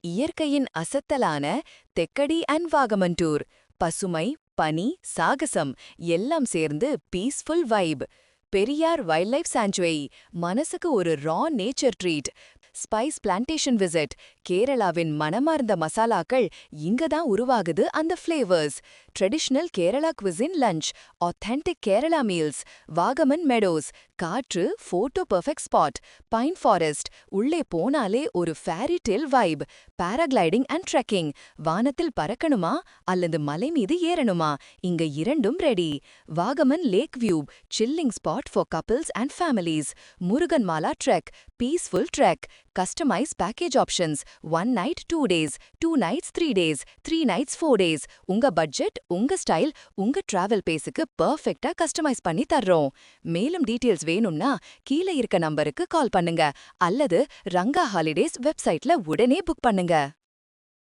இயற்கையின் அசத்தலான தெக்கடி and Vagamon tour. பசுமை, பனி, சாகசம் எல்லாம் சேர்ந்து peaceful vibe. Periyar wild life sanctuary, மனசுக்கு ஒரு raw nature treat. Spice plantation visit, கேரளாவின் மனமார்ந்த மசாலாக்கள் இங்க தான் உருவாகுது அந்த flavours. Traditional Kerala cuisine lunch, authentic Kerala meals. Vagamon meadows, காற்று photo perfect spot. Pine forest, உள்ளே போனாலே ஒரு fairy tale vibe. Paragliding and trekking, வானத்தில் பறக்கணுமா அல்லது மலை மீது ஏறணுமா, இங்க இரண்டும் ready. Vagamon lake view, chilling spot for couples and families. Murugan Mala trek, peaceful trek. Customize package options, 1 night 2 days, 2 nights 3 days, 3 nights 4 days. உங்க பட்ஜெட், உங்க ஸ்டைல், உங்க டிராவல் பேஸுக்கு பெர்ஃபெக்ட்டா கஸ்டமைஸ் பண்ணி தர்றோம். மேலும் டீடைல்ஸ் வேணும்னா கீழ இருக்க நம்பருக்கு கால் பண்ணுங்க அல்லது ரங்கா ஹாலிடேஸ் வெப்சைட்ல உடனே புக் பண்ணுங்க.